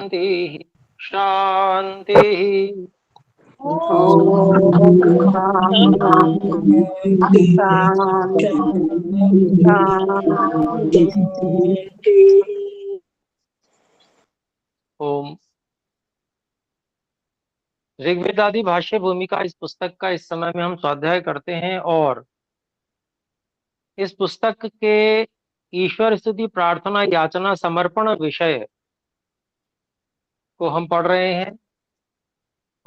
शांति शांति। ओम। ऋग्वेद आदि भाष्य भूमिका इस पुस्तक का इस समय में हम स्वाध्याय करते हैं और इस पुस्तक के ईश्वर स्तुति प्रार्थना याचना समर्पण विषय को हम पढ़ रहे हैं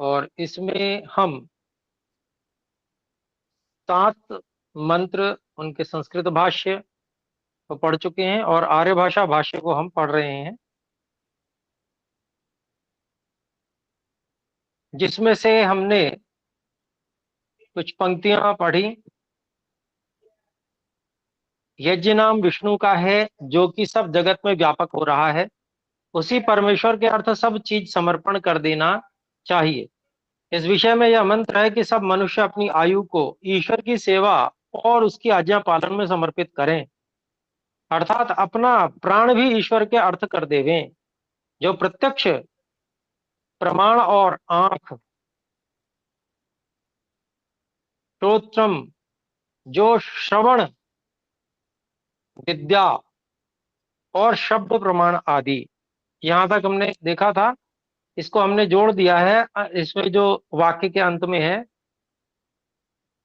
और इसमें हम 7 मंत्र उनके संस्कृत भाष्य को पढ़ चुके हैं और आर्य भाषा भाष्य को हम पढ़ रहे हैं, जिसमें से हमने कुछ पंक्तियां पढ़ी। यज्ञ नाम विष्णु का है जो कि सब जगत में व्यापक हो रहा है, उसी परमेश्वर के अर्थ सब चीज समर्पण कर देना चाहिए। इस विषय में यह मंत्र है कि सब मनुष्य अपनी आयु को ईश्वर की सेवा और उसकी आज्ञा पालन में समर्पित करें, अर्थात अपना प्राण भी ईश्वर के अर्थ कर देवें। जो प्रत्यक्ष प्रमाण और आंख, श्रोत्रम जो श्रवण विद्या और शब्द प्रमाण आदि, यहां तक हमने देखा था। इसको हमने जोड़ दिया है इसमें जो वाक्य के अंत में है,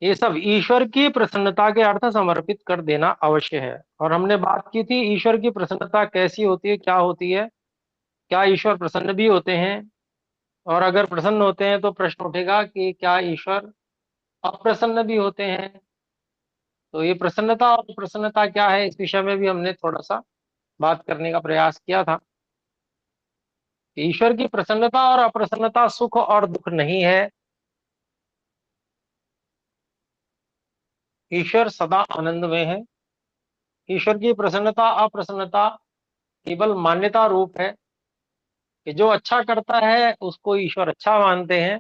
ये सब ईश्वर की प्रसन्नता के अर्थ समर्पित कर देना अवश्य है। और हमने बात की थी ईश्वर की प्रसन्नता कैसी होती है, क्या होती है, क्या ईश्वर प्रसन्न भी होते हैं, और अगर प्रसन्न होते हैं तो प्रश्न उठेगा कि क्या ईश्वर अप्रसन्न भी होते हैं। तो ये प्रसन्नता और प्रसन्नता क्या है, इस विषय में भी हमने थोड़ा सा बात करने का प्रयास किया था। ईश्वर की प्रसन्नता और अप्रसन्नता सुख और दुख नहीं है। ईश्वर सदा आनंद में है। ईश्वर की प्रसन्नता अप्रसन्नता केवल मान्यता रूप है कि जो अच्छा करता है उसको ईश्वर अच्छा मानते हैं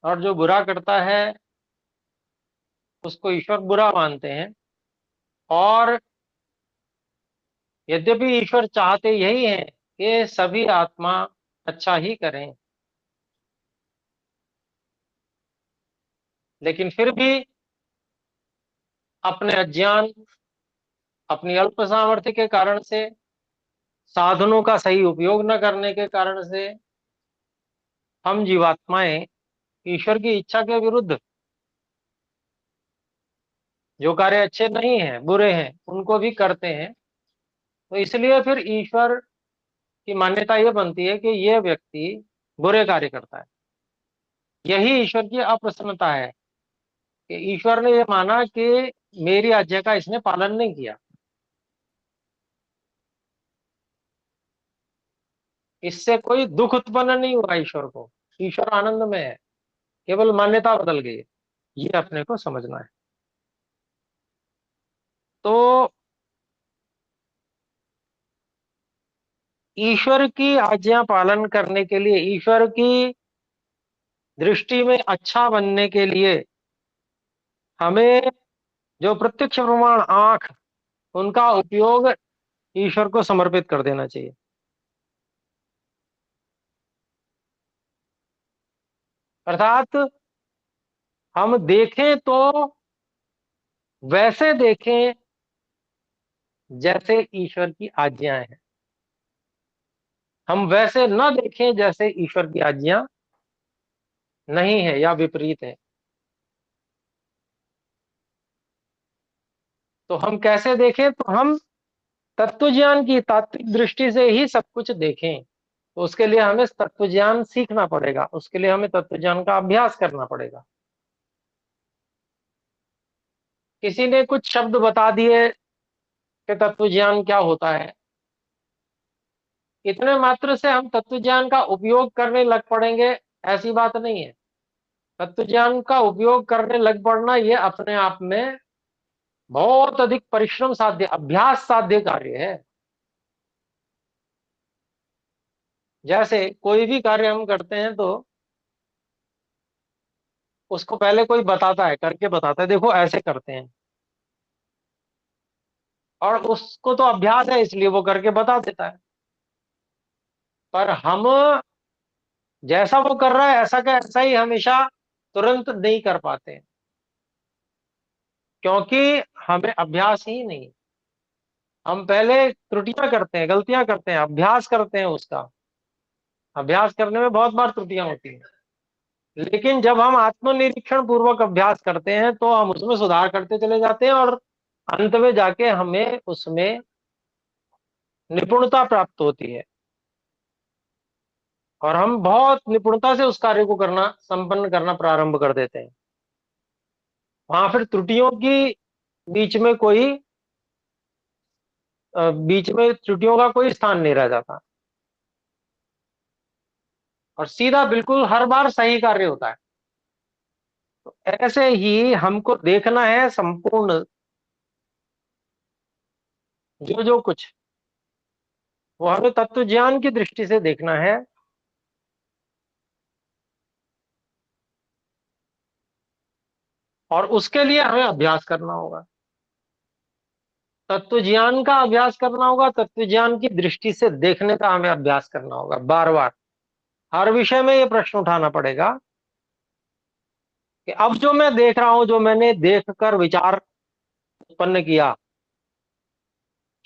और जो बुरा करता है उसको ईश्वर बुरा मानते हैं। और यद्यपि ईश्वर चाहते यही है कि सभी आत्मा अच्छा ही करें, लेकिन फिर भी अपने अज्ञान, अपनी अल्प सामर्थ्य के कारण से, साधनों का सही उपयोग न करने के कारण से हम जीवात्माएं ईश्वर की इच्छा के विरुद्ध जो कार्य अच्छे नहीं हैं, बुरे हैं, उनको भी करते हैं। तो इसलिए फिर ईश्वर की मान्यता यह बनती है कि यह व्यक्ति बुरे कार्य करता है। यही ईश्वर की अप्रसन्नता है कि ईश्वर ने यह माना कि मेरी आज्ञा का इसने पालन नहीं किया। इससे कोई दुख उत्पन्न नहीं हुआ ईश्वर को, ईश्वर आनंद में है, केवल मान्यता बदल गई है। ये अपने को समझना है। तो ईश्वर की आज्ञा पालन करने के लिए, ईश्वर की दृष्टि में अच्छा बनने के लिए हमें जो प्रत्यक्ष प्रमाण आंख, उनका उपयोग ईश्वर को समर्पित कर देना चाहिए। अर्थात हम देखें तो वैसे देखें जैसे ईश्वर की आज्ञाएं हैं, हम वैसे न देखें जैसे ईश्वर की आज्ञा नहीं है या विपरीत है। तो हम कैसे देखें, तो हम तत्व ज्ञान की तात्विक दृष्टि से ही सब कुछ देखें। तो उसके लिए हमें तत्व ज्ञान सीखना पड़ेगा, उसके लिए हमें तत्व ज्ञान का अभ्यास करना पड़ेगा। किसी ने कुछ शब्द बता दिए कि तत्व ज्ञान क्या होता है, इतने मात्र से हम तत्व ज्ञान का उपयोग करने लग पड़ेंगे, ऐसी बात नहीं है। तत्व ज्ञान का उपयोग करने लग पड़ना यह अपने आप में बहुत अधिक परिश्रम साध्य, अभ्यास साध्य कार्य है। जैसे कोई भी कार्य हम करते हैं तो उसको पहले कोई बताता है, करके बताता है, देखो ऐसे करते हैं, और उसको तो अभ्यास है इसलिए वो करके बता देता है। पर हम जैसा वो कर रहा है ऐसा का ऐसा ही हमेशा तुरंत नहीं कर पाते हैं, क्योंकि हमें अभ्यास ही नहीं। हम पहले त्रुटियां करते हैं, गलतियां करते हैं, अभ्यास करते हैं उसका। अभ्यास करने में बहुत बार त्रुटियां होती हैं, लेकिन जब हम आत्मनिरीक्षण पूर्वक अभ्यास करते हैं तो हम उसमें सुधार करते चले जाते हैं, और अंत में जाके हमें उसमें निपुणता प्राप्त होती है, और हम बहुत निपुणता से उस कार्य को करना, संपन्न करना प्रारंभ कर देते हैं। वहां फिर त्रुटियों की बीच में कोई बीच में त्रुटियों का कोई स्थान नहीं रह जाता, और सीधा बिल्कुल हर बार सही कार्य होता है। तो ऐसे ही हमको देखना है संपूर्ण जो जो कुछ, वो हमें तत्व ज्ञान की दृष्टि से देखना है। और उसके लिए हमें अभ्यास करना होगा, तत्व ज्ञान का अभ्यास करना होगा, तत्व ज्ञान की दृष्टि से देखने का हमें अभ्यास करना होगा। बार बार हर विषय में ये प्रश्न उठाना पड़ेगा कि अब जो मैं देख रहा हूं, जो मैंने देखकर विचार उत्पन्न किया,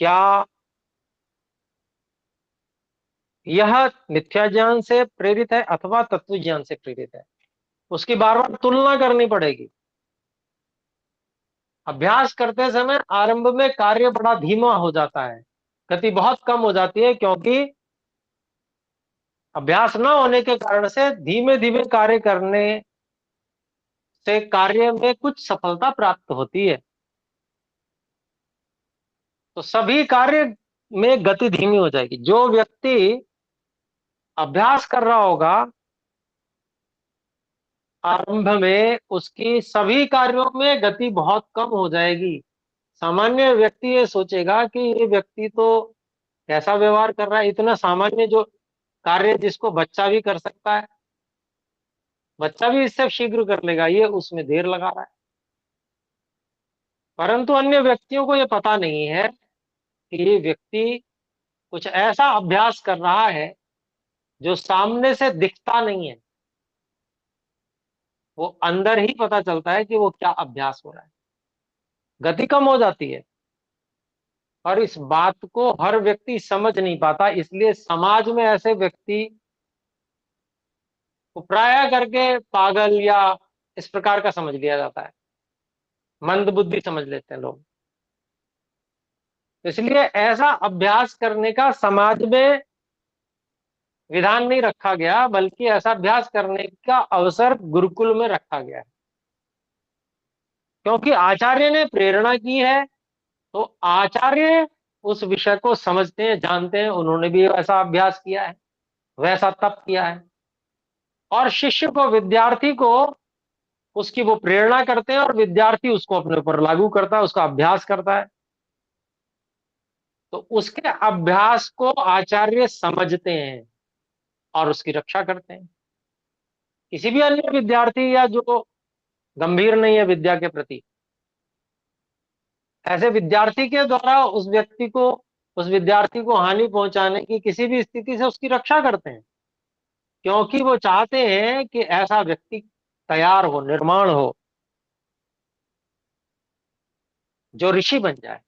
क्या यह मिथ्या ज्ञान से प्रेरित है अथवा तत्व ज्ञान से प्रेरित है? उसकी बार बार तुलना करनी पड़ेगी। अभ्यास करते समय आरंभ में कार्य बड़ा धीमा हो जाता है, गति बहुत कम हो जाती है, क्योंकि अभ्यास न होने के कारण से धीमे धीमे कार्य करने से कार्य में कुछ सफलता प्राप्त होती है। तो सभी कार्य में गति धीमी हो जाएगी। जो व्यक्ति अभ्यास कर रहा होगा, आरंभ में उसकी सभी कार्यों में गति बहुत कम हो जाएगी। सामान्य व्यक्ति ये सोचेगा कि ये व्यक्ति तो कैसा व्यवहार कर रहा है, इतना सामान्य जो कार्य जिसको बच्चा भी कर सकता है, बच्चा भी इससे शीघ्र कर लेगा, ये उसमें देर लगा रहा है। परंतु अन्य व्यक्तियों को ये पता नहीं है कि ये व्यक्ति कुछ ऐसा अभ्यास कर रहा है जो सामने से दिखता नहीं है। वो अंदर ही पता चलता है कि वो क्या अभ्यास हो रहा है, गति कम हो जाती है। और इस बात को हर व्यक्ति समझ नहीं पाता, इसलिए समाज में ऐसे व्यक्ति को प्राय करके पागल या इस प्रकार का समझ लिया जाता है, मंद बुद्धि समझ लेते हैं लोग। इसलिए ऐसा अभ्यास करने का समाज में विधान नहीं रखा गया, बल्कि ऐसा अभ्यास करने का अवसर गुरुकुल में रखा गया है, क्योंकि आचार्य ने प्रेरणा की है। तो आचार्य उस विषय को समझते हैं, जानते हैं, उन्होंने भी ऐसा अभ्यास किया है, वैसा तप किया है। और शिष्य को, विद्यार्थी को उसकी वो प्रेरणा करते हैं, और विद्यार्थी उसको अपने ऊपर लागू करता है, उसका अभ्यास करता है। तो उसके अभ्यास को आचार्य समझते हैं और उसकी रक्षा करते हैं। किसी भी अन्य विद्यार्थी या जो गंभीर नहीं है विद्या के प्रति, ऐसे विद्यार्थी के द्वारा उस विद्यार्थी को हानि पहुंचाने की किसी भी स्थिति से उसकी रक्षा करते हैं, क्योंकि वो चाहते हैं कि ऐसा व्यक्ति तैयार हो, निर्माण हो, जो ऋषि बन जाए,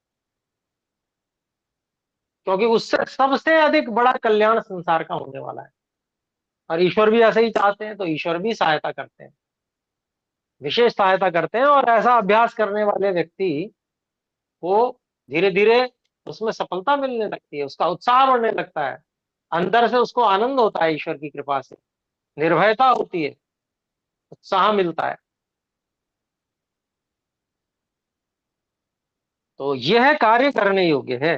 क्योंकि उससे सबसे अधिक बड़ा कल्याण संसार का होने वाला है। और ईश्वर भी ऐसे ही चाहते हैं, तो ईश्वर भी सहायता करते हैं, विशेष सहायता करते हैं। और ऐसा अभ्यास करने वाले व्यक्ति को धीरे धीरे उसमें सफलता मिलने लगती है, उसका उत्साह बढ़ने लगता है, अंदर से उसको आनंद होता है, ईश्वर की कृपा से निर्भयता होती है, उत्साह मिलता है। तो यह कार्य करने योग्य है,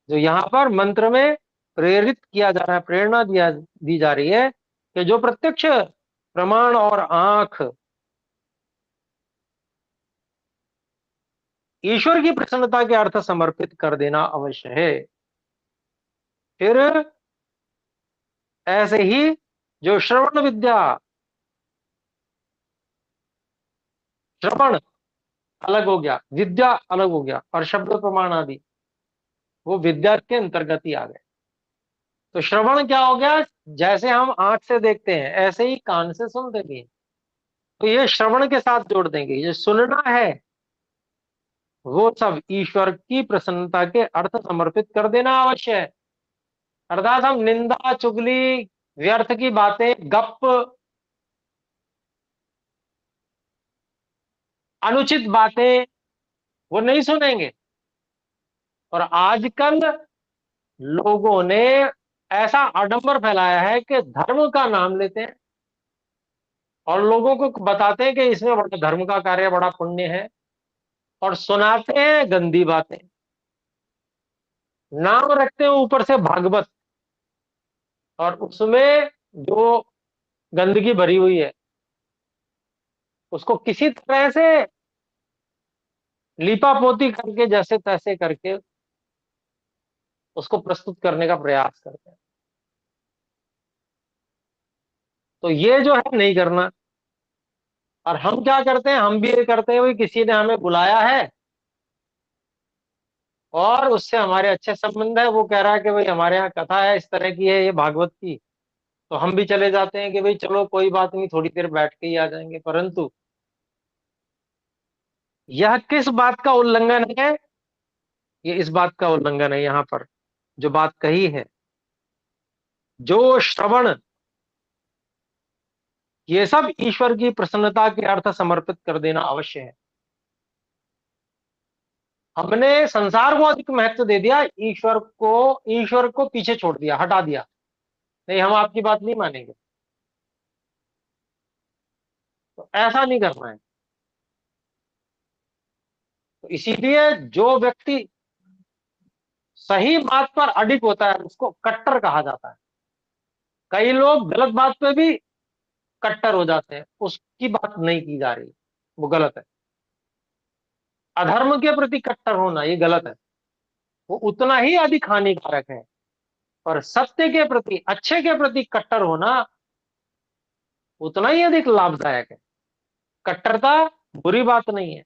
जो यहाँ पर मंत्र में प्रेरित किया जा रहा है, प्रेरणा दी जा रही है कि जो प्रत्यक्ष प्रमाण और आंख ईश्वर की प्रसन्नता के अर्थ समर्पित कर देना अवश्य है। फिर ऐसे ही जो श्रवण विद्या, श्रवण अलग हो गया, विद्या अलग हो गया, और शब्द प्रमाण आदि वो विद्या के अंतर्गत ही आ गए। तो श्रवण क्या हो गया, जैसे हम आंख से देखते हैं ऐसे ही कान से सुनते भी हैं। तो ये श्रवण के साथ जोड़ देंगे, ये सुनना है वो सब ईश्वर की प्रसन्नता के अर्थ समर्पित कर देना आवश्यक है। अर्थात हम निंदा, चुगली, व्यर्थ की बातें, गप, अनुचित बातें वो नहीं सुनेंगे। और आजकल लोगों ने ऐसा आडंबर फैलाया है कि धर्म का नाम लेते हैं और लोगों को बताते हैं कि इसमें बड़ा धर्म का कार्य, बड़ा पुण्य है, और सुनाते हैं गंदी बातें। नाम रखते हैं ऊपर से भागवत, और उसमें जो गंदगी भरी हुई है उसको किसी तरह से लीपा पोती करके, जैसे तैसे करके उसको प्रस्तुत करने का प्रयास करते हैं। तो ये जो है नहीं करना। और हम क्या करते हैं, हम भी ये करते हैं, भाई किसी ने हमें बुलाया है और उससे हमारे अच्छे संबंध है, वो कह रहा है कि भाई हमारे यहाँ कथा है, इस तरह की है ये भागवत की, तो हम भी चले जाते हैं कि भाई चलो कोई बात नहीं, थोड़ी देर बैठ के ही आ जाएंगे। परंतु यह किस बात का उल्लंघन है, ये इस बात का उल्लंघन है यहां पर जो बात कही है, जो श्रवण, ये सब ईश्वर की प्रसन्नता के अर्थ समर्पित कर देना अवश्य है। हमने संसार को अधिक महत्व दे दिया, ईश्वर को पीछे छोड़ दिया, हटा दिया, नहीं हम आपकी बात नहीं मानेंगे। तो ऐसा नहीं करना है। तो इसीलिए जो व्यक्ति सही बात पर अडिग होता है उसको कट्टर कहा जाता है। कई लोग गलत बात पे भी कट्टर हो जाते हैं, उसकी बात नहीं की जा रही, वो गलत है। अधर्म के प्रति कट्टर होना ये गलत है, वो उतना ही अधिक हानिकारक है। और सत्य के प्रति, अच्छे के प्रति कट्टर होना उतना ही अधिक लाभदायक है। कट्टरता बुरी बात नहीं है,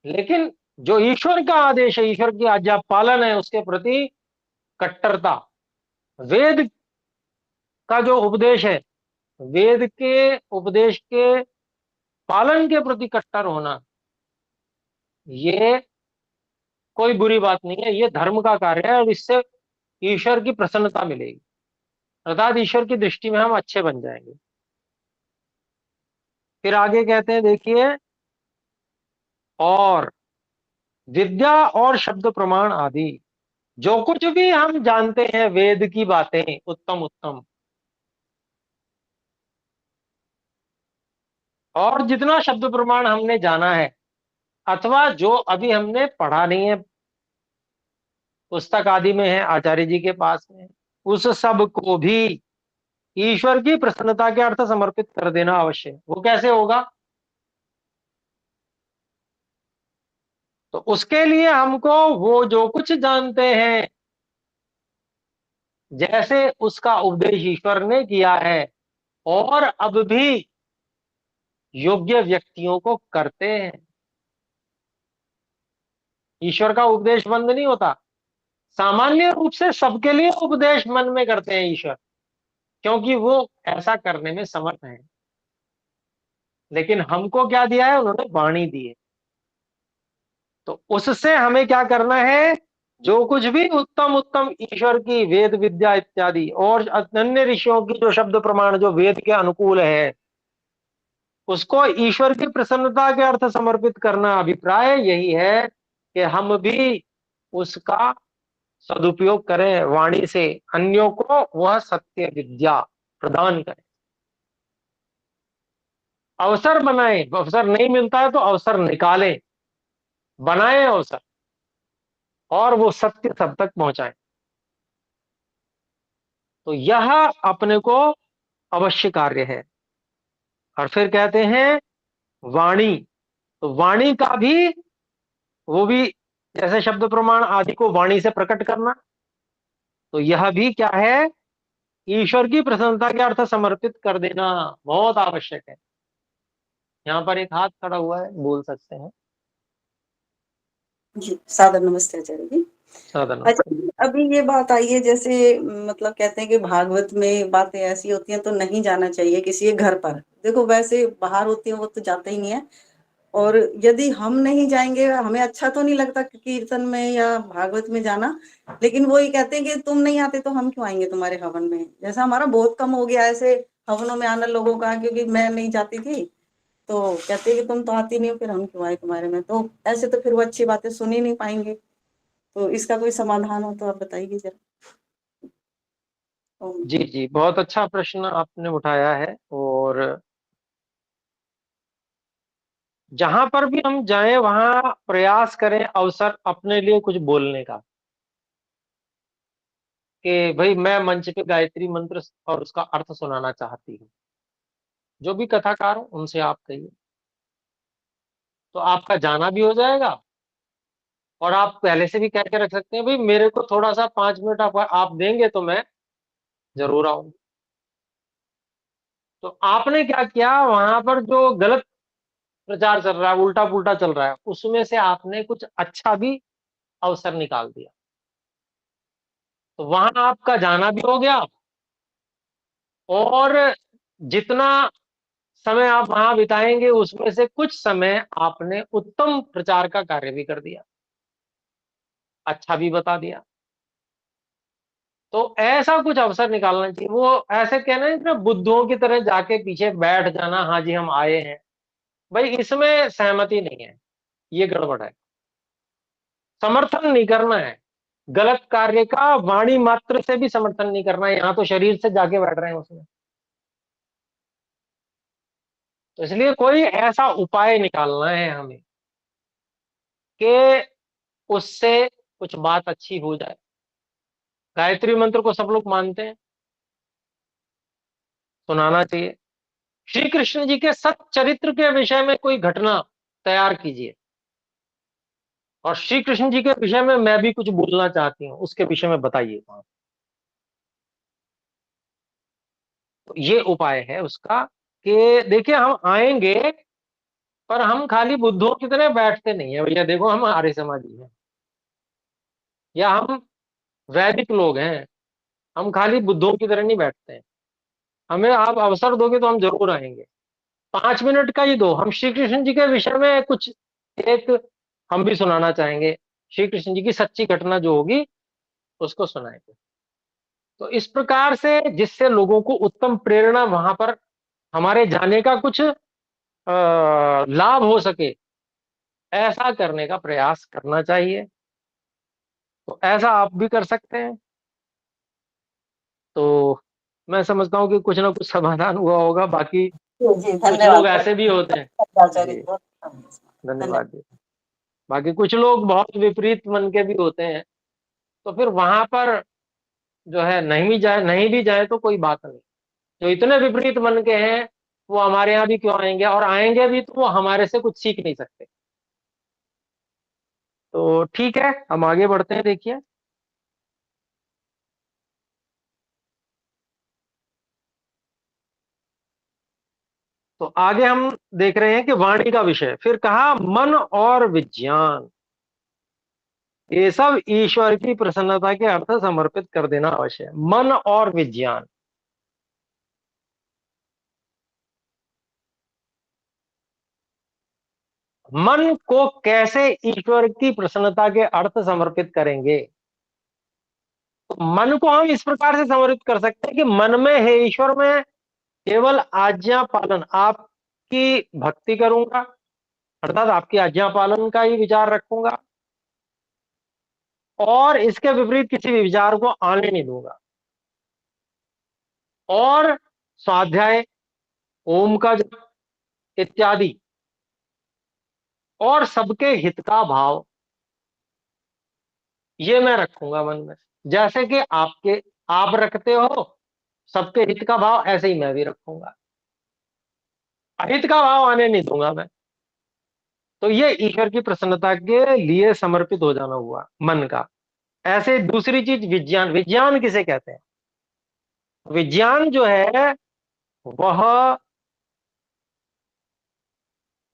लेकिन जो ईश्वर का आदेश है, ईश्वर की आज्ञा पालन है, उसके प्रति कट्टरता, वेद का जो उपदेश है, वेद के उपदेश के पालन के प्रति कट्टर होना, ये कोई बुरी बात नहीं है, ये धर्म का कार्य है और इससे ईश्वर की प्रसन्नता मिलेगी, अर्थात ईश्वर की दृष्टि में हम अच्छे बन जाएंगे। फिर आगे कहते हैं, देखिए, और विद्या और शब्द प्रमाण आदि, जो कुछ भी हम जानते हैं वेद की बातें, उत्तम उत्तम, और जितना शब्द प्रमाण हमने जाना है, अथवा जो अभी हमने पढ़ा नहीं है, पुस्तक आदि में है, आचार्य जी के पास में, उस सब को भी ईश्वर की प्रसन्नता के अर्थ समर्पित कर देना अवश्य है। वो कैसे होगा, तो उसके लिए हमको वो जो कुछ जानते हैं, जैसे उसका उपदेश ईश्वर ने किया है और अब भी योग्य व्यक्तियों को करते हैं। ईश्वर का उपदेश बंद नहीं होता, सामान्य रूप से सबके लिए उपदेश मन में करते हैं ईश्वर, क्योंकि वो ऐसा करने में समर्थ है। लेकिन हमको क्या दिया है, उन्होंने वाणी दी है, तो उससे हमें क्या करना है, जो कुछ भी उत्तम उत्तम ईश्वर की वेद विद्या इत्यादि और अन्य ऋषियों की जो शब्द प्रमाण जो वेद के अनुकूल है, उसको ईश्वर की प्रसन्नता के अर्थ समर्पित करना। अभिप्राय यही है कि हम भी उसका सदुपयोग करें, वाणी से अन्यों को वह सत्य विद्या प्रदान करें, अवसर बनाए, अवसर नहीं मिलता है तो अवसर निकालें, बनाए अवसर, और वो सत्य सब तक पहुंचाएं। तो यह अपने को अवश्य कार्य है। और फिर कहते हैं वाणी, तो वाणी का भी, वो भी जैसे शब्द प्रमाण आदि को वाणी से प्रकट करना, तो यह भी क्या है, ईश्वर की प्रसन्नता के अर्थ समर्पित कर देना बहुत आवश्यक है। यहाँ पर एक हाथ खड़ा हुआ है, बोल सकते हैं। जी, सादर नमस्ते आचार्य जी। साधना। अच्छा, अभी ये बात आई है, जैसे मतलब कहते हैं कि भागवत में बातें ऐसी होती हैं तो नहीं जाना चाहिए किसी के घर पर। देखो वैसे बाहर होती हैं वो तो जाते ही नहीं है, और यदि हम नहीं जाएंगे, हमें अच्छा तो नहीं लगता कीर्तन में या भागवत में जाना, लेकिन वो ये कहते हैं कि तुम नहीं आते तो हम क्यों आएंगे तुम्हारे हवन में। जैसा हमारा बहुत कम हो गया ऐसे हवनों में आना लोगों का, क्योंकि मैं नहीं जाती थी तो कहते हैं कि तुम तो आती नहीं हो, फिर हम क्यों आए तुम्हारे में। तो ऐसे तो फिर वो अच्छी बातें सुन ही नहीं पाएंगे। तो इसका कोई समाधान हो तो आप बताइए जरा। जी जी, बहुत अच्छा प्रश्न आपने उठाया है। और जहां पर भी हम जाएं वहां प्रयास करें अवसर अपने लिए कुछ बोलने का, कि भाई मैं मंच पे गायत्री मंत्र और उसका अर्थ सुनाना चाहती हूँ। जो भी कथाकार हो उनसे आप कहिए, तो आपका जाना भी हो जाएगा। और आप पहले से भी कह के रख सकते हैं, भाई मेरे को थोड़ा सा 5 मिनट आप देंगे तो मैं जरूर आऊंगी। तो आपने क्या किया, वहां पर जो गलत प्रचार चल रहा है, उल्टा पुल्टा चल रहा है, उसमें से आपने कुछ अच्छा भी अवसर निकाल दिया। तो वहां आपका जाना भी हो गया, और जितना समय आप वहां बिताएंगे उसमें से कुछ समय आपने उत्तम प्रचार का कार्य भी कर दिया, अच्छा भी बता दिया। तो ऐसा कुछ अवसर निकालना चाहिए। वो ऐसे कहना है ना, बुद्धों की तरह जाके पीछे बैठ जाना, हाँ जी हम आए हैं, भाई इसमें सहमति नहीं है, ये गड़बड़ है। समर्थन नहीं करना है गलत कार्य का, वाणी मात्र से भी समर्थन नहीं करना है, यहाँ तो शरीर से जाके बैठ रहे हैं उसमें। तो इसलिए कोई ऐसा उपाय निकालना है हमें कि उससे कुछ बात अच्छी हो जाए। गायत्री मंत्र को सब लोग मानते हैं, सुनाना चाहिए। श्री कृष्ण जी के सत चरित्र के विषय में कोई घटना तैयार कीजिए, और श्री कृष्ण जी के विषय में मैं भी कुछ बोलना चाहती हूँ, उसके विषय में बताइए। तो ये उपाय है उसका, कि देखिए हम आएंगे, पर हम खाली बुद्धों की तरह बैठते नहीं है। भैया देखो हम आर्य समाजी हैं, या हम वैदिक लोग हैं, हम खाली बुद्धों की तरह नहीं बैठते हैं। हमें आप अवसर दोगे तो हम जरूर आएंगे। 5 मिनट का ही दो, हम श्री कृष्ण जी के विषय में कुछ एक हम भी सुनाना चाहेंगे। श्री कृष्ण जी की सच्ची घटना जो होगी उसको सुनाएंगे। तो इस प्रकार से जिससे लोगों को उत्तम प्रेरणा वहां पर हमारे जाने का कुछ लाभ हो सके, ऐसा करने का प्रयास करना चाहिए। तो ऐसा आप भी कर सकते हैं। तो मैं समझता हूँ कि कुछ ना कुछ समाधान हुआ होगा। बाकी जी जी, कुछ लोग धन्यवाद। ऐसे भी होते हैं। आचार्य जी, बहुत धन्यवाद। धन्यवाद जी। बाकी कुछ लोग बहुत विपरीत मन के भी होते हैं, तो फिर वहां पर जो है नहीं भी जाए तो कोई बात नहीं। जो इतने विपरीत मन के हैं वो हमारे यहाँ भी क्यों आएंगे, और आएंगे भी तो वो हमारे से कुछ सीख नहीं सकते। तो ठीक है, हम आगे बढ़ते हैं। देखिए, तो आगे हम देख रहे हैं कि वाणी का विषय, फिर कहा मन और विज्ञान, ये सब ईश्वर की प्रसन्नता के अर्थ समर्पित कर देना आवश्यक है। मन और विज्ञान, मन को कैसे ईश्वर की प्रसन्नता के अर्थ समर्पित करेंगे। तो मन को हम इस प्रकार से समर्पित कर सकते हैं कि मन में है ईश्वर, में केवल आज्ञा पालन, आपकी भक्ति करूंगा, अर्थात आपकी आज्ञा पालन का ही विचार रखूंगा, और इसके विपरीत किसी भी विचार को आने नहीं दूंगा। और स्वाध्याय, ओम का जप इत्यादि, और सबके हित का भाव, ये मैं रखूंगा मन में। जैसे कि आप रखते हो सबके हित का भाव, ऐसे ही मैं भी रखूंगा। अहित का भाव आने नहीं दूंगा मैं। तो ये ईश्वर की प्रसन्नता के लिए समर्पित हो जाना हुआ मन का। ऐसे दूसरी चीज विज्ञान, विज्ञान किसे कहते हैं? विज्ञान जो है वह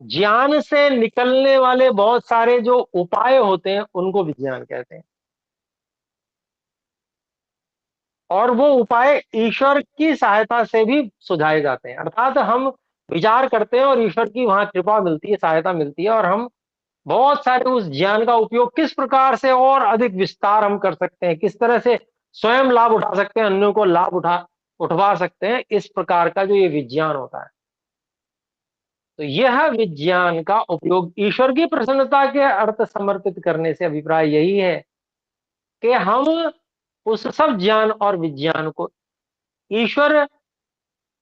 ज्ञान से निकलने वाले बहुत सारे जो उपाय होते हैं उनको विज्ञान कहते हैं। और वो उपाय ईश्वर की सहायता से भी सुझाए जाते हैं। अर्थात हम विचार करते हैं और ईश्वर की वहां कृपा मिलती है, सहायता मिलती है, और हम बहुत सारे उस ज्ञान का उपयोग किस प्रकार से और अधिक विस्तार हम कर सकते हैं, किस तरह से स्वयं लाभ उठा सकते हैं, अन्यों को लाभ उठवा सकते हैं, इस प्रकार का जो ये विज्ञान होता है। तो यह विज्ञान का उपयोग ईश्वर की प्रसन्नता के अर्थ समर्पित करने से अभिप्राय यही है कि हम उस सब ज्ञान और विज्ञान को ईश्वर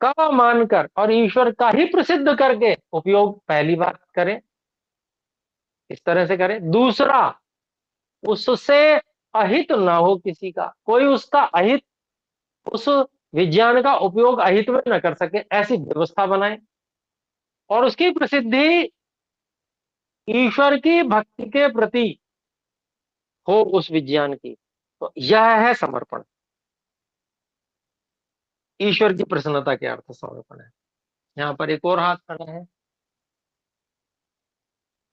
का मानकर और ईश्वर का ही प्रसिद्ध करके उपयोग पहली बात करें, इस तरह से करें। दूसरा, उससे अहित ना हो किसी का, कोई उसका अहित, उस विज्ञान का उपयोग अहित में न कर सके, ऐसी व्यवस्था बनाएं। और उसकी प्रसिद्धि ईश्वर की भक्ति के प्रति हो, उस विज्ञान की। तो यह है समर्पण, ईश्वर की प्रसन्नता के अर्थ समर्पण है। यहाँ पर एक और हाथ खड़ा है,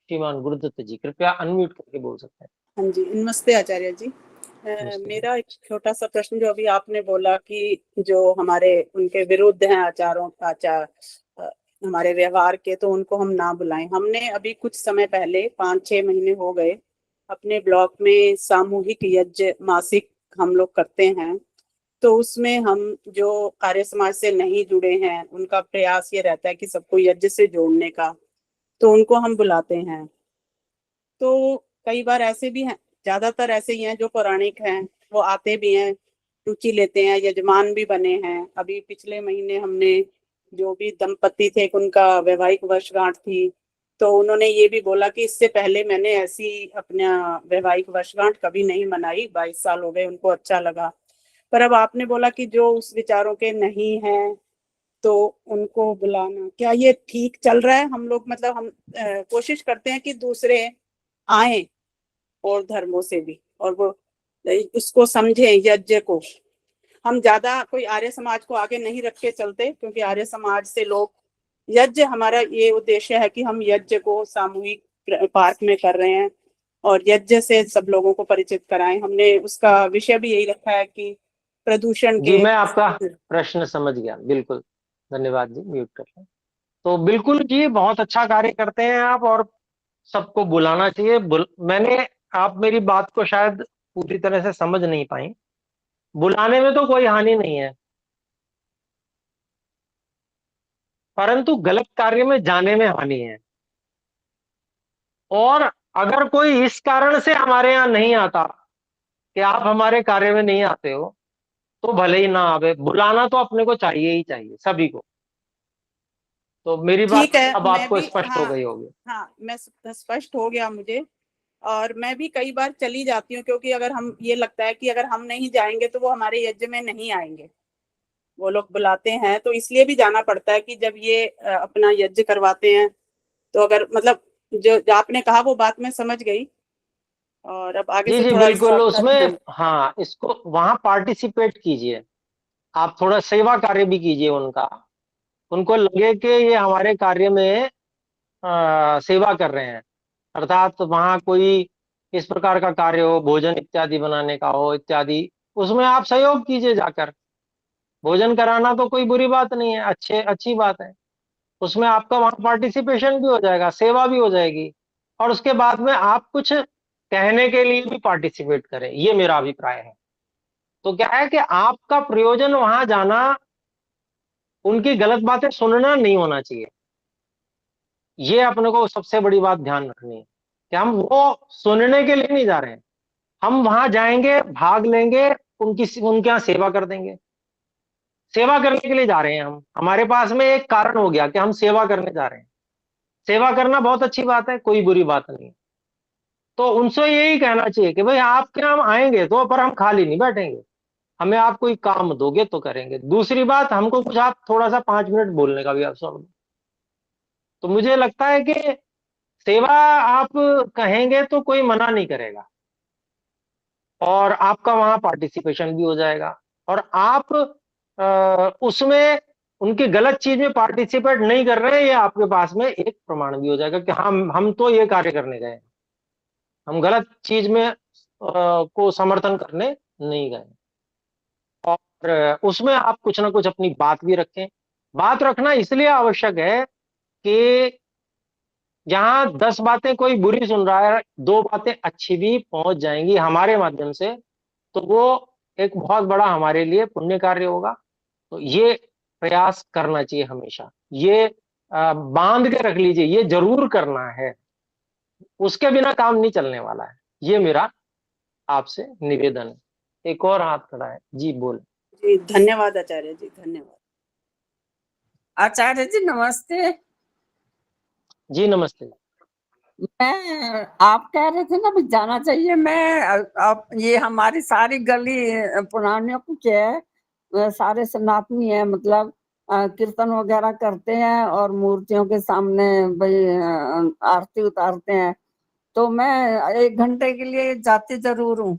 श्रीमान गुरुदत्त जी, कृपया अनम्यूट करके बोल सकते हैं। हाँ जी, नमस्ते आचार्य जी। नमस्ते जी। मेरा एक छोटा सा प्रश्न, जो अभी आपने बोला कि जो हमारे उनके विरुद्ध हैं आचार हमारे व्यवहार के, तो उनको हम ना बुलाएं। हमने अभी कुछ समय पहले, 5-6 महीने हो गए, अपने ब्लॉक में सामूहिक यज्ञ मासिक हम लोग करते हैं। तो उसमें हम जो आर्य समाज से नहीं जुड़े हैं, उनका प्रयास ये रहता है कि सबको यज्ञ से जोड़ने का, तो उनको हम बुलाते हैं। तो कई बार ऐसे भी हैं, ज्यादातर ऐसे ही हैं जो पौराणिक हैं, वो आते भी हैं, रुचि लेते हैं, यजमान भी बने हैं। अभी पिछले महीने हमने, जो भी दंपति थे, उनका वैवाहिक वर्षगांठ थी, तो उन्होंने ये भी बोला कि इससे पहले मैंने ऐसी अपना वैवाहिक वर्षगांठ कभी नहीं मनाई, 22 साल हो गए, उनको अच्छा लगा। पर अब आपने बोला कि जो उस विचारों के नहीं हैं, तो उनको बुलाना, क्या ये ठीक चल रहा है? हम लोग मतलब हम कोशिश करते हैं कि दूसरे आए और धर्मों से भी, और वो उसको समझें यज्ञ को। हम ज्यादा कोई आर्य समाज को आगे नहीं रख के चलते, क्योंकि आर्य समाज से लोग, यज्ञ हमारा ये उद्देश्य है कि हम यज्ञ को सामूहिक पार्क में कर रहे हैं और यज्ञ से सब लोगों को परिचित कराएं। हमने उसका विषय भी यही रखा है कि प्रदूषण जी, के। मैं आपका प्रश्न समझ गया, बिल्कुल। धन्यवाद जी, म्यूट कर लें। तो बिल्कुल जी, बहुत अच्छा कार्य करते हैं आप, और सबको बुलाना चाहिए। मैंने, आप मेरी बात को शायद पूरी तरह से समझ नहीं पाई। बुलाने में तो कोई हानि नहीं है, परंतु गलत कार्य में जाने में हानि है। और अगर कोई इस कारण से हमारे यहाँ नहीं आता कि आप हमारे कार्य में नहीं आते हो, तो भले ही ना आवे, बुलाना तो अपने को चाहिए ही चाहिए, सभी को। तो मेरी बात ठीक है, अब मैं आपको भी, स्पष्ट हो हाँ, गई होगी। हाँ, मैं स्पष्ट हो गया मुझे। और मैं भी कई बार चली जाती हूँ, क्योंकि अगर हम, ये लगता है कि अगर हम नहीं जाएंगे तो वो हमारे यज्ञ में नहीं आएंगे। वो लोग बुलाते हैं तो इसलिए भी जाना पड़ता है कि जब ये अपना यज्ञ करवाते हैं, तो अगर मतलब जो आपने कहा वो बात मैं समझ गई, और अब आगे जी से जी थोड़ा इस बिल्कुल, बात का उसमें ध्यान। हाँ, इसको वहां पार्टिसिपेट कीजिए। आप थोड़ा सेवा कार्य भी कीजिए उनका, उनको लगे कि ये हमारे कार्य में सेवा कर रहे हैं। अर्थात वहां कोई इस प्रकार का कार्य हो, भोजन इत्यादि बनाने का हो इत्यादि, उसमें आप सहयोग कीजिए जाकर। भोजन कराना तो कोई बुरी बात नहीं है, अच्छी बात है। उसमें आपका वहां पार्टिसिपेशन भी हो जाएगा, सेवा भी हो जाएगी, और उसके बाद में आप कुछ कहने के लिए भी पार्टिसिपेट करें, ये मेरा अभिप्राय है। तो क्या है कि आपका प्रयोजन वहां जाना, उनकी गलत बातें सुनना नहीं होना चाहिए। ये अपने को सबसे बड़ी बात ध्यान रखनी है कि हम वो सुनने के लिए नहीं जा रहे हैं। हम वहां जाएंगे, भाग लेंगे, उनके यहाँ सेवा कर देंगे। सेवा करने के लिए जा रहे हैं हम, हमारे पास में एक कारण हो गया कि हम सेवा करने जा रहे हैं। सेवा करना बहुत अच्छी बात है, कोई बुरी बात नहीं। तो उनसे यही कहना चाहिए कि भाई आपके यहाँ हम आएंगे तो, पर हम खाली नहीं बैठेंगे, हमें आप कोई काम दोगे तो करेंगे। दूसरी बात, हमको कुछ आप थोड़ा सा 5 मिनट बोलने का भी अवसर दो। तो मुझे लगता है कि सेवा आप कहेंगे तो कोई मना नहीं करेगा, और आपका वहां पार्टिसिपेशन भी हो जाएगा, और आप उसमें उनकी गलत चीज में पार्टिसिपेट नहीं कर रहे हैं, ये आपके पास में एक प्रमाण भी हो जाएगा कि हम तो ये कार्य करने गए हैं, हम गलत चीज में को समर्थन करने नहीं गए। और उसमें आप कुछ ना कुछ अपनी बात भी रखें। बात रखना इसलिए आवश्यक है कि जहां 10 बातें कोई बुरी सुन रहा है, 2 बातें अच्छी भी पहुंच जाएंगी हमारे माध्यम से, तो वो एक बहुत बड़ा हमारे लिए पुण्य कार्य होगा। तो ये प्रयास करना चाहिए हमेशा। ये बांध के रख लीजिए, ये जरूर करना है, उसके बिना काम नहीं चलने वाला है। ये मेरा आपसे निवेदन है। एक और हाथ खड़ा है जी, बोल। जी धन्यवाद आचार्य जी, धन्यवाद। आचार्य जी नमस्ते। जी नमस्ते। मैं, आप कह रहे थे ना भी जाना चाहिए, मैं अब ये हमारी सारी गली पुरानियों की है, सारे सनातनी है, मतलब कीर्तन वगैरह करते हैं और मूर्तियों के सामने भाई आरती उतारते हैं। तो मैं 1 घंटे के लिए जाती जरूर हूँ।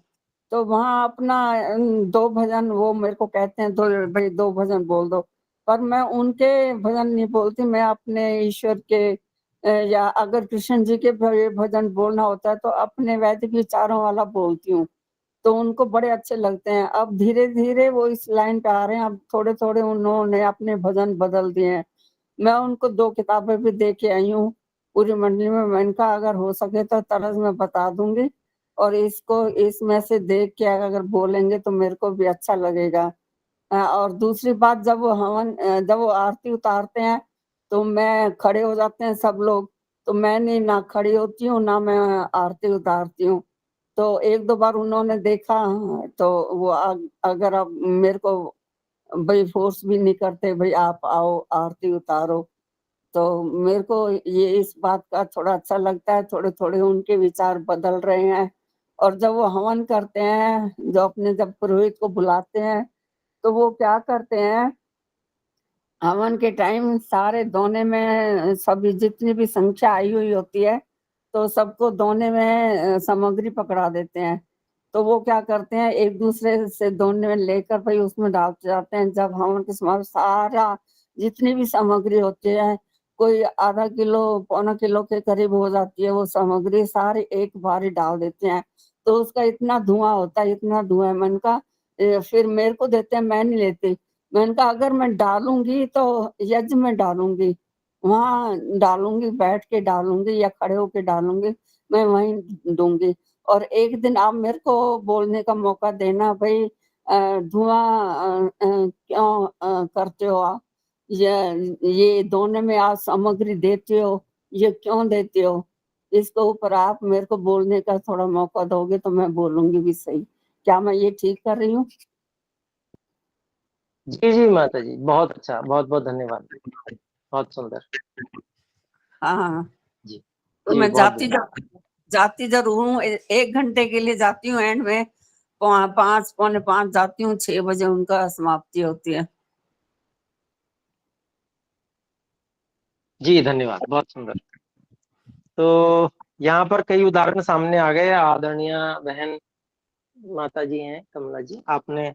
तो वहाँ अपना 2 भजन वो मेरे को कहते हैं, दो भाई 2 भजन बोल दो, पर मैं उनके भजन नहीं बोलती। मैं अपने ईश्वर के या अगर कृष्ण जी के भजन बोलना होता है तो अपने वैदिक विचारों वाला बोलती हूँ। तो उनको बड़े अच्छे लगते हैं। अब धीरे धीरे वो इस लाइन पे आ रहे हैं, अब थोड़े थोड़े उन्होंने अपने भजन बदल दिए हैं। मैं उनको 2 किताबें भी दे के आई हूँ पूरी मंडली में। मैंने कहा अगर हो सके तो तरज में बता दूंगी, और इसको इसमें से देख के अगर बोलेंगे तो मेरे को भी अच्छा लगेगा। और दूसरी बात, जब वो आरती उतारते हैं तो मैं खड़े हो जाते हैं सब लोग, तो मैं नहीं, ना खड़ी होती हूँ ना मैं आरती उतारती हूँ। तो 1-2 बार उन्होंने देखा, तो वो अगर अब मेरे को भाई फोर्स भी नहीं करते भाई आप आओ आरती उतारो। तो मेरे को ये इस बात का थोड़ा अच्छा लगता है, थोड़े थोड़े उनके विचार बदल रहे हैं। और जब वो हवन करते हैं, जब पुरोहित को बुलाते हैं, तो वो क्या करते हैं, हवन के टाइम सारे दोने में सभी जितनी भी संख्या आई हुई होती है तो सबको दोने में सामग्री पकड़ा देते हैं। तो वो क्या करते हैं, एक दूसरे से दोने में लेकर भाई उसमें डालते जाते हैं। जब हवन के समय सारा जितनी भी सामग्री होती है, कोई आधा किलो पौना किलो के करीब हो जाती है, वो सामग्री सारी एक बार ही डाल देते हैं। तो उसका इतना धुआं होता है, इतना धुआं। मन का फिर मेरे को देते हैं, मैं नहीं लेती। मैंने कहा अगर मैं डालूंगी तो यज्ञ में डालूंगी, वहां डालूंगी, बैठ के डालूंगी या खड़े होके डालूंगी, मैं वहीं दूंगी। और एक दिन आप मेरे को बोलने का मौका देना भाई, धुआं क्यों करते हो आप, ये दोनों में आप सामग्री देते हो, ये क्यों देते हो? इसके ऊपर आप मेरे को बोलने का थोड़ा मौका दोगे तो मैं बोलूंगी भी सही। क्या मैं ये ठीक कर रही हूँ? जी जी माता जी, बहुत अच्छा, बहुत बहुत धन्यवाद। बहुत सुंदर। हाँ। जी तो जी, मैं बहुत बढ़िया। जाती जरूर हूँ, 1 घंटे के लिए जाती हूँ। एंड में 5 पौने 5 जाती हूँ, 6 बजे उनका समाप्ति होती है। जी धन्यवाद, बहुत सुंदर। तो यहाँ पर कई उदाहरण सामने आ गए। आदरणीय बहन माता जी हैं कमला जी, आपने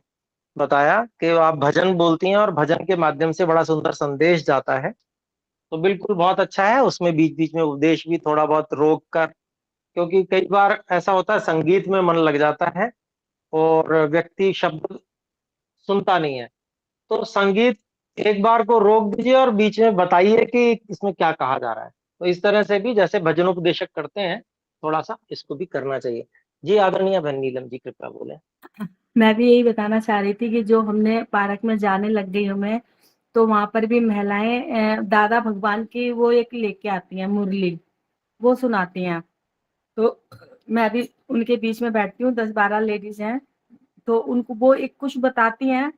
बताया कि आप भजन बोलती हैं और भजन के माध्यम से बड़ा सुंदर संदेश जाता है। तो बिल्कुल बहुत अच्छा है। उसमें बीच बीच में उपदेश भी थोड़ा बहुत रोक कर, क्योंकि कई बार ऐसा होता है संगीत में मन लग जाता है और व्यक्ति शब्द सुनता नहीं है। तो संगीत एक बार को रोक दीजिए और बीच में बताइए कि इसमें क्या कहा जा रहा है। तो इस तरह से भी जैसे भजनोपदेशक करते हैं, थोड़ा सा इसको भी करना चाहिए। जी आदरणीय बहन नीलम जी, कृपया बोले। मैं भी यही बताना चाह रही थी कि जो हमने पार्क में जाने लग गई हूँ मैं, तो वहां पर भी महिलाएं दादा भगवान की वो एक लेके आती हैं मुरली, वो सुनाती हैं। तो मैं भी उनके बीच में बैठती हूँ, 10-12 लेडीज हैं, तो उनको वो एक कुछ बताती हैं,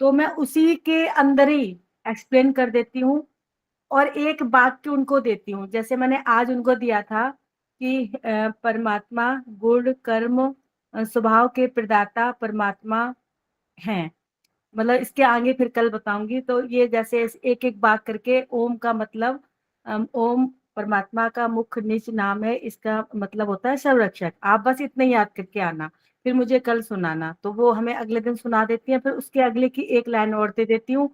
तो मैं उसी के अंदर ही एक्सप्लेन कर देती हूँ और एक वाक्य उनको देती हूँ। जैसे मैंने आज उनको दिया था कि परमात्मा गुण कर्म स्वभाव के प्रदाता परमात्मा हैं। मतलब इसके आगे फिर कल बताऊंगी। तो ये जैसे एक एक बात करके, ओम का मतलब ओम परमात्मा का मुख्य निज नाम है, इसका मतलब होता है संरक्षक। आप बस इतने याद करके आना, फिर मुझे कल सुनाना। तो वो हमें अगले दिन सुना देती हैं, फिर उसके अगले की एक लाइन और दे देती हूँ।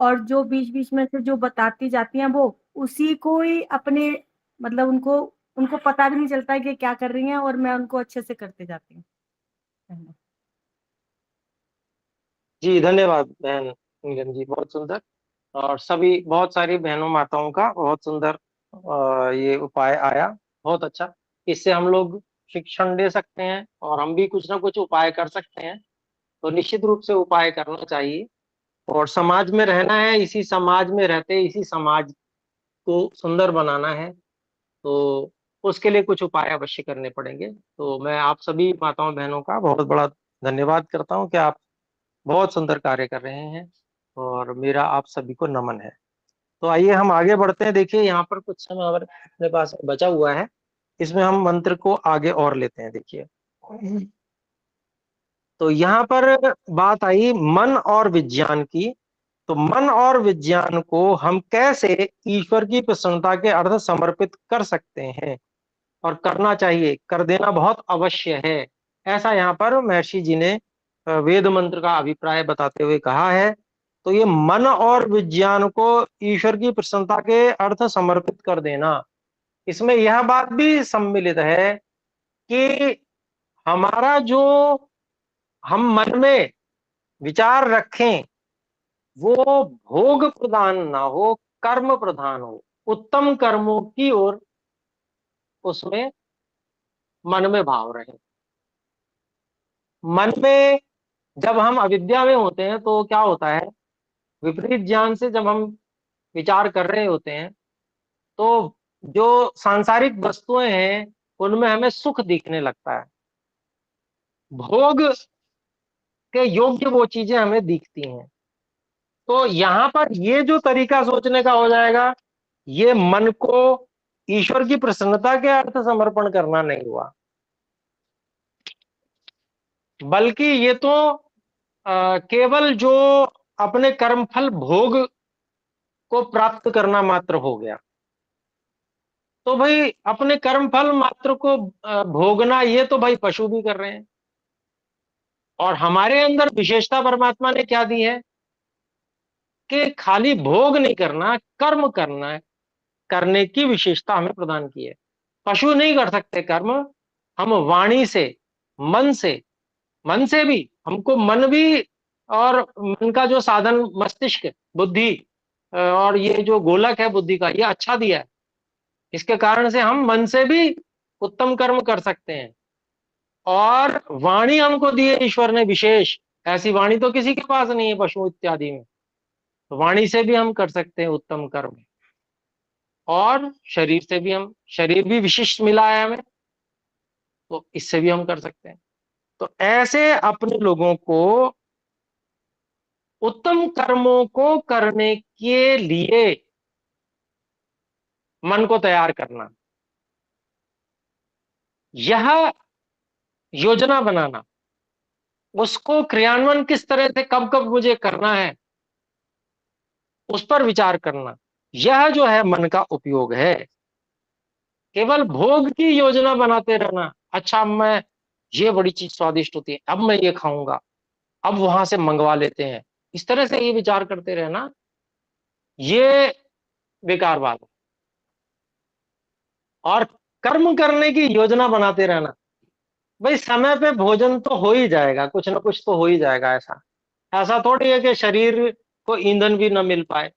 और जो बीच बीच में से जो बताती जाती हैं वो उसी को ही अपने, मतलब उनको उनको पता भी नहीं चलता है कि क्या कर रही हैं, और मैं उनको अच्छे से करते जाती हूँ। जी धन्यवाद बहन नीलम जी, बहुत सुंदर। और सभी बहुत सारी बहनों माताओं का बहुत सुंदर ये उपाय आया, बहुत अच्छा। इससे हम लोग शिक्षण ले सकते हैं और हम भी कुछ ना कुछ उपाय कर सकते हैं। तो निश्चित रूप से उपाय करना चाहिए, और समाज में रहना है, इसी समाज में रहते इसी समाज को सुंदर बनाना है। तो उसके लिए कुछ उपाय अवश्य करने पड़ेंगे। तो मैं आप सभी माताओं बहनों का बहुत बड़ा धन्यवाद करता हूँ कि आप बहुत सुंदर कार्य कर रहे हैं, और मेरा आप सभी को नमन है। तो आइए हम आगे बढ़ते हैं। देखिए यहाँ पर कुछ समय और अपने पास बचा हुआ है, इसमें हम मंत्र को आगे और लेते हैं। देखिए तो यहाँ पर बात आई मन और विज्ञान की। तो मन और विज्ञान को हम कैसे ईश्वर की प्रसन्नता के अर्थ समर्पित कर सकते हैं, और करना चाहिए, कर देना बहुत अवश्य है, ऐसा यहाँ पर महर्षि जी ने वेद मंत्र का अभिप्राय बताते हुए कहा है। तो ये मन और विज्ञान को ईश्वर की प्रसन्नता के अर्थ समर्पित कर देना, इसमें यह बात भी सम्मिलित है कि हमारा जो हम मन में विचार रखें वो भोग प्रधान ना हो, कर्म प्रधान हो, उत्तम कर्मों की ओर उसमें मन में भाव रहे। मन में जब हम अविद्या में होते हैं तो क्या होता है, विपरीत ज्ञान से जब हम विचार कर रहे होते हैं तो जो सांसारिक वस्तुएं हैं उनमें हमें सुख दिखने लगता है, भोग के योग्य वो चीजें हमें दिखती हैं। तो यहां पर ये जो तरीका सोचने का हो जाएगा, ये मन को ईश्वर की प्रसन्नता के अर्थ समर्पण करना नहीं हुआ, बल्कि ये तो केवल जो अपने कर्मफल भोग को प्राप्त करना मात्र हो गया। तो भाई अपने कर्मफल मात्र को भोगना, ये तो भाई पशु भी कर रहे हैं। और हमारे अंदर विशेषता परमात्मा ने क्या दी है कि खाली भोग नहीं करना, कर्म करना है, करने की विशेषता हमें प्रदान की है। पशु नहीं कर सकते कर्म, हम वाणी से, मन से, मन से भी, हमको मन भी, और मन का जो साधन मस्तिष्क, बुद्धि, और ये जो गोलक है बुद्धि का, ये अच्छा दिया है। इसके कारण से हम मन से भी उत्तम कर्म कर सकते हैं। और वाणी हमको दी है ईश्वर ने विशेष, ऐसी वाणी तो किसी के पास नहीं है पशु इत्यादि में। तो वाणी से भी हम कर सकते हैं उत्तम कर्म, और शरीर से भी, हम शरीर भी विशिष्ट मिला है हमें, तो इससे भी हम कर सकते हैं। तो ऐसे अपने लोगों को उत्तम कर्मों को करने के लिए मन को तैयार करना, यह योजना बनाना, उसको क्रियान्वयन किस तरह से कब कब मुझे करना है उस पर विचार करना, यह जो है मन का उपयोग है। केवल भोग की योजना बनाते रहना, अच्छा मैं, ये बड़ी चीज स्वादिष्ट होती है, अब मैं ये खाऊंगा, अब वहां से मंगवा लेते हैं, इस तरह से ये विचार करते रहना, ये बेकार बात है। और कर्म करने की योजना बनाते रहना, भाई समय पे भोजन तो हो ही जाएगा, कुछ ना कुछ तो हो ही जाएगा। ऐसा ऐसा थोड़ी है कि शरीर को ईंधन भी न मिल पाए।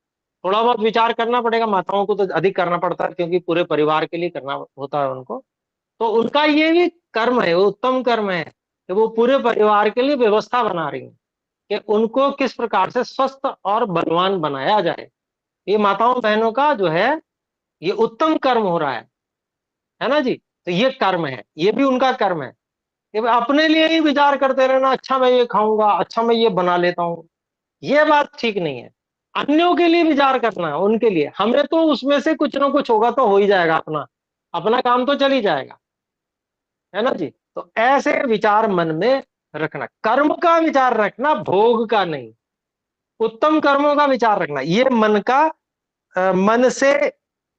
थोड़ा बहुत विचार करना पड़ेगा, माताओं को तो अधिक करना पड़ता है क्योंकि पूरे परिवार के लिए करना होता है उनको। तो उनका ये भी कर्म है, वो उत्तम कर्म है कि वो पूरे परिवार के लिए व्यवस्था बना रही है कि उनको किस प्रकार से स्वस्थ और बलवान बनाया जाए। ये माताओं बहनों का जो है ये उत्तम कर्म हो रहा है ना जी। तो ये कर्म है, ये भी उनका कर्म है कि भाई अपने लिए ही विचार करते रहना, अच्छा मैं ये खाऊंगा, अच्छा मैं ये बना लेता हूँ, ये बात ठीक नहीं है। अन्यों के लिए विचार करना, उनके लिए, हमें तो उसमें से कुछ ना कुछ होगा तो हो ही जाएगा, अपना अपना काम तो चल ही जाएगा, है ना जी। तो ऐसे विचार मन में रखना, कर्म का विचार रखना, भोग का नहीं, उत्तम कर्मों का विचार रखना, ये मन का मन से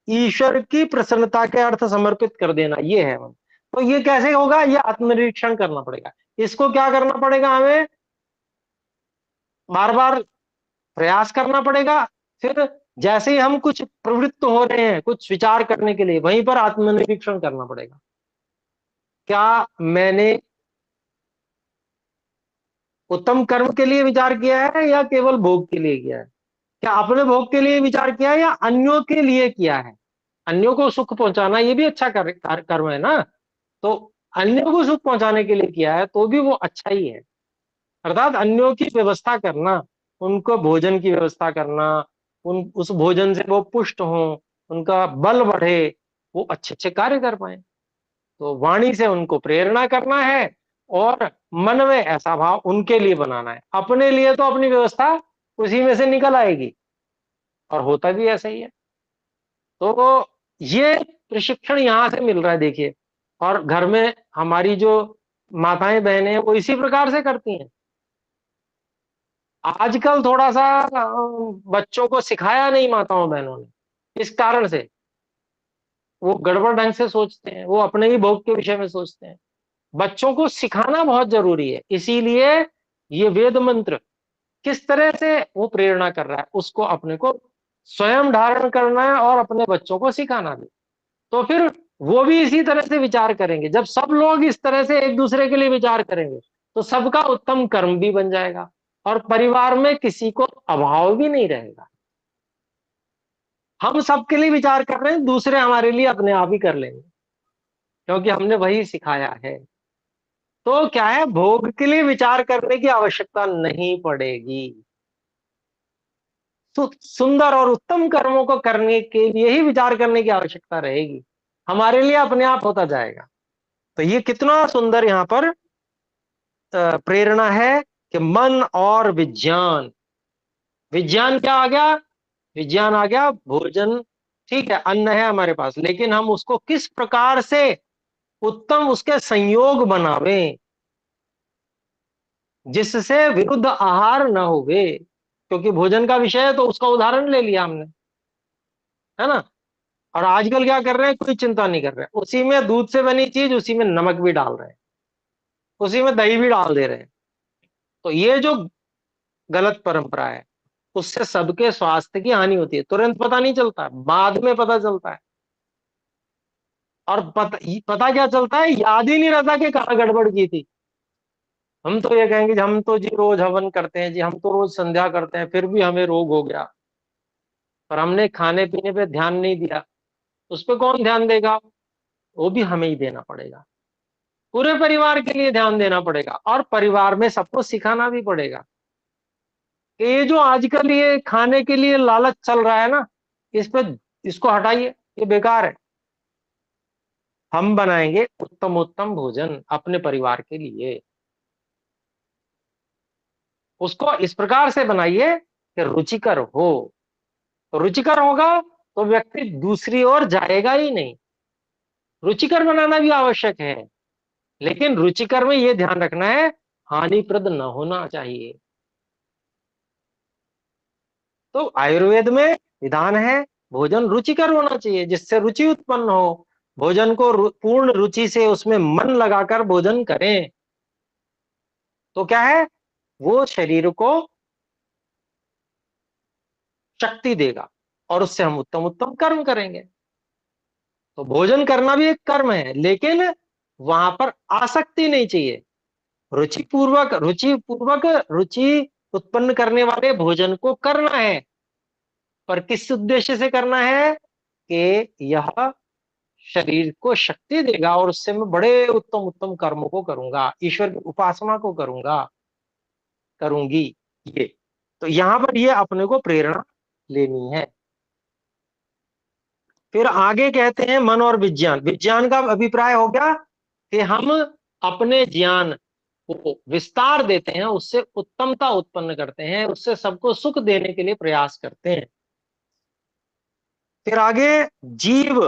ईश्वर की प्रसन्नता के अर्थ समर्पित कर देना, ये है मन। तो ये कैसे होगा, ये आत्मनिरीक्षण करना पड़ेगा। इसको क्या करना पड़ेगा, हमें बार बार प्रयास करना पड़ेगा। फिर जैसे ही हम कुछ प्रवृत्त हो रहे हैं कुछ विचार करने के लिए, वहीं पर आत्मनिरीक्षण करना पड़ेगा। क्या मैंने उत्तम कर्म के लिए विचार किया है या केवल भोग के लिए किया है? क्या अपने भोग के लिए विचार किया है या अन्यों के लिए किया है? अन्यों को सुख पहुंचाना ये भी अच्छा कर्म है ना। तो अन्यों को सुख पहुंचाने के लिए किया है तो भी वो अच्छा ही है। अर्थात अन्यों की व्यवस्था करना, उनको भोजन की व्यवस्था करना, उन उस भोजन से वो पुष्ट हो, उनका बल बढ़े, वो अच्छे अच्छे कार्य कर पाए। तो वाणी से उनको प्रेरणा करना है और मन में ऐसा भाव उनके लिए बनाना है। अपने लिए तो अपनी व्यवस्था उसी में से निकल आएगी और होता भी ऐसा ही है। तो ये प्रशिक्षण यहां से मिल रहा है देखिए। और घर में हमारी जो माताएं बहनें हैं वो इसी प्रकार से करती हैं। आजकल थोड़ा सा बच्चों को सिखाया नहीं माताओं बहनों ने, इस कारण से वो गड़बड़ ढंग से सोचते हैं, वो अपने ही भोग के विषय में सोचते हैं। बच्चों को सिखाना बहुत जरूरी है। इसीलिए ये वेद मंत्र किस तरह से वो प्रेरणा कर रहा है, उसको अपने को स्वयं धारण करना है और अपने बच्चों को सिखाना भी। तो फिर वो भी इसी तरह से विचार करेंगे। जब सब लोग इस तरह से एक दूसरे के लिए विचार करेंगे तो सबका उत्तम कर्म भी बन जाएगा और परिवार में किसी को अभाव भी नहीं रहेगा। हम सबके लिए विचार कर रहे हैं, दूसरे हमारे लिए अपने आप ही कर लेंगे, क्योंकि हमने वही सिखाया है। तो क्या है, भोग के लिए विचार करने की आवश्यकता नहीं पड़ेगी। सुंदर और उत्तम कर्मों को करने के लिए ही विचार करने की आवश्यकता रहेगी, हमारे लिए अपने आप होता जाएगा। तो ये कितना सुंदर यहाँ पर प्रेरणा है कि मन और विज्ञान। विज्ञान क्या आ गया? विज्ञान आ गया भोजन। ठीक है, अन्न है हमारे पास, लेकिन हम उसको किस प्रकार से उत्तम उसके संयोग बनावें जिससे विरुद्ध आहार न होवे। क्योंकि भोजन का विषय है तो उसका उदाहरण ले लिया हमने, है ना। और आजकल क्या कर रहे हैं, कोई चिंता नहीं कर रहे हैं, उसी में दूध से बनी चीज उसी में नमक भी डाल रहे हैं, उसी में दही भी डाल दे रहे हैं। तो ये जो गलत परंपरा है उससे सबके स्वास्थ्य की हानि होती है। तुरंत पता नहीं चलता, बाद में पता चलता है। और पता क्या चलता है, याद ही नहीं रहता कि कहाँ गड़बड़ की थी। हम तो ये कहेंगे जी हम तो जी रोज हवन करते हैं जी, हम तो रोज संध्या करते हैं, फिर भी हमें रोग हो गया। पर हमने खाने पीने पे ध्यान नहीं दिया। उस पर कौन ध्यान देगा? वो भी हमें ही देना पड़ेगा। पूरे परिवार के लिए ध्यान देना पड़ेगा और परिवार में सबको सिखाना भी पड़ेगा कि ये जो आजकल ये खाने के लिए लालच चल रहा है ना, इस पे इसको हटाइए, ये बेकार है। हम बनाएंगे उत्तम उत्तम भोजन अपने परिवार के लिए। उसको इस प्रकार से बनाइए कि रुचिकर हो। तो रुचिकर होगा तो व्यक्ति दूसरी ओर जाएगा ही नहीं। रुचिकर बनाना भी आवश्यक है, लेकिन रुचिकर में यह ध्यान रखना है हानिप्रद न होना चाहिए। तो आयुर्वेद में विधान है भोजन रुचिकर होना चाहिए, जिससे रुचि उत्पन्न हो। भोजन को पूर्ण रुचि से उसमें मन लगाकर भोजन करें तो क्या है, वो शरीर को शक्ति देगा और उससे हम उत्तम उत्तम कर्म करेंगे। तो भोजन करना भी एक कर्म है, लेकिन वहां पर आसक्ति नहीं चाहिए। रुचि उत्पन्न करने वाले भोजन को करना है, पर किस उद्देश्य से करना है कि यह शरीर को शक्ति देगा और उससे मैं बड़े उत्तम उत्तम कर्मों को करूंगा, ईश्वर की उपासना को करूंगी। ये तो यहां पर ये अपने को प्रेरणा लेनी है। फिर आगे कहते हैं मन और विज्ञान। विज्ञान का अभिप्राय हो गया कि हम अपने ज्ञान को विस्तार देते हैं, उससे उत्तमता उत्पन्न करते हैं, उससे सबको सुख देने के लिए प्रयास करते हैं। फिर आगे जीव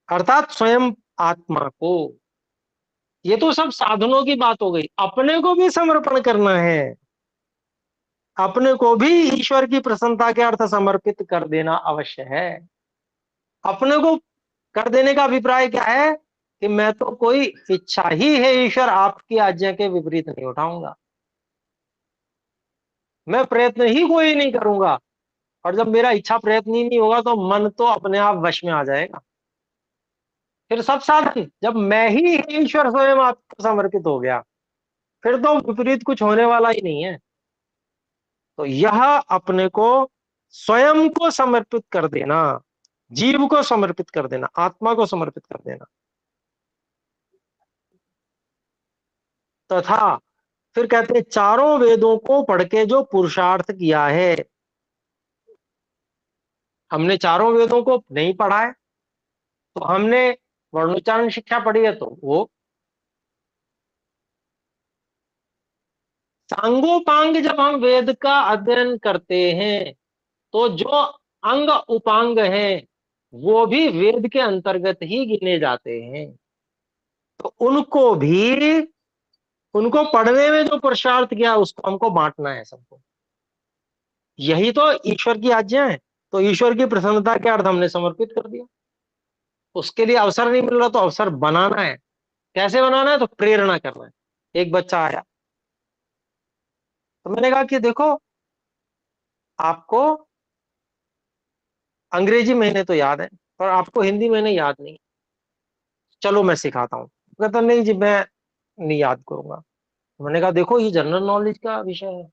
अर्थात स्वयं आत्मा को, ये तो सब साधनों की बात हो गई। अपने को भी समर्पण करना है, अपने को भी ईश्वर की प्रसन्नता के अर्थ समर्पित कर देना अवश्य है। अपने को कर देने का अभिप्राय क्या है कि मैं तो कोई इच्छा ही है ईश्वर आपकी आज्ञा के विपरीत नहीं उठाऊंगा, मैं प्रयत्न ही कोई नहीं करूंगा। और जब मेरा इच्छा प्रयत्न ही नहीं होगा तो मन तो अपने आप वश में आ जाएगा। फिर सब साधन जब मैं ही ईश्वर स्वयं आपको समर्पित हो गया फिर तो विपरीत कुछ होने वाला ही नहीं है। तो यह अपने को स्वयं को समर्पित कर देना, जीव को समर्पित कर देना, आत्मा को समर्पित कर देना। तथा फिर कहते हैं चारों वेदों को पढ़ के जो पुरुषार्थ किया है। हमने चारों वेदों को नहीं पढ़ा है, तो हमने वर्णोच्चारण शिक्षा पढ़ी है, तो वो सांगोपांग जब हम वेद का अध्ययन करते हैं तो जो अंग उपांग हैं वो भी वेद के अंतर्गत ही गिने जाते हैं। तो उनको पढ़ने में जो पुरुषार्थ किया उसको हमको बांटना है सबको। यही तो ईश्वर की आज्ञा है। तो ईश्वर की प्रसन्नता के अर्थ हमने समर्पित कर दिया। उसके लिए अवसर नहीं मिल रहा तो अवसर बनाना है। कैसे बनाना है? तो प्रेरणा करना है। एक बच्चा आया तो मैंने कहा कि देखो आपको अंग्रेजी महीने तो याद है पर आपको हिंदी महीने याद नहीं, चलो मैं सिखाता हूँ। कहता नहीं जी मैं नहीं याद करूंगा। मैंने कहा देखो ये जनरल नॉलेज का विषय है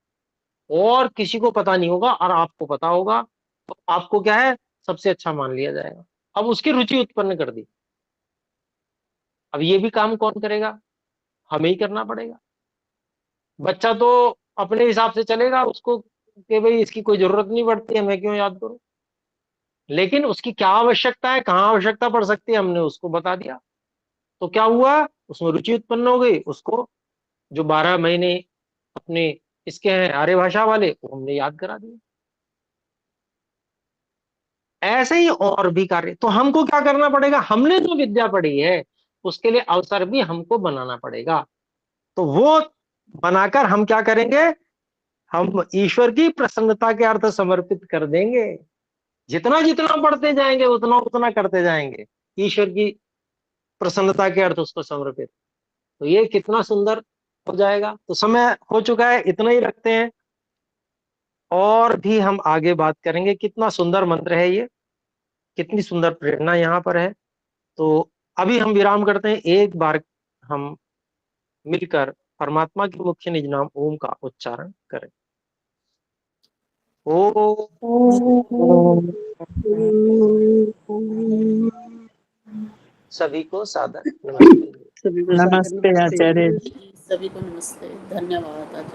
और किसी को पता नहीं होगा और आपको पता होगा, तो आपको क्या है सबसे अच्छा मान लिया जाएगा। अब उसकी रुचि उत्पन्न कर दी। अब ये भी काम कौन करेगा? हमें ही करना पड़ेगा। बच्चा तो अपने हिसाब से चलेगा, उसको कि भाई इसकी कोई जरूरत नहीं पड़ती है, मैं क्यों याद करूं। लेकिन उसकी क्या आवश्यकता है, कहाँ आवश्यकता पड़ सकती है, हमने उसको बता दिया। तो क्या हुआ, उसमें रुचि उत्पन्न हो गई। उसको जो 12 महीने अपने इसके हैं आर्य भाषा वाले वो हमने याद करा दिए। ऐसे ही और भी कार्य। तो हमको क्या करना पड़ेगा? हमने जो विद्या पढ़ी है उसके लिए अवसर भी हमको बनाना पड़ेगा। तो वो बनाकर हम क्या करेंगे? हम ईश्वर की प्रसन्नता के अर्थ समर्पित कर देंगे। जितना जितना पढ़ते जाएंगे उतना उतना करते जाएंगे ईश्वर की प्रसन्नता के अर्थ उसको समर्पित। तो ये कितना सुंदर हो जाएगा। तो समय हो चुका है, इतना ही रखते हैं। और भी हम आगे बात करेंगे। कितना सुंदर मंत्र है ये, कितनी सुंदर प्रेरणा यहाँ पर है। तो अभी हम विराम करते हैं। एक बार हम मिलकर परमात्मा के मुख्य निज नाम ओम का उच्चारण करें। ओम। सभी को सादर नमस्ते। सभी को सादर नमस्ते आचार्य। सभी को नमस्ते, धन्यवाद आचार्य।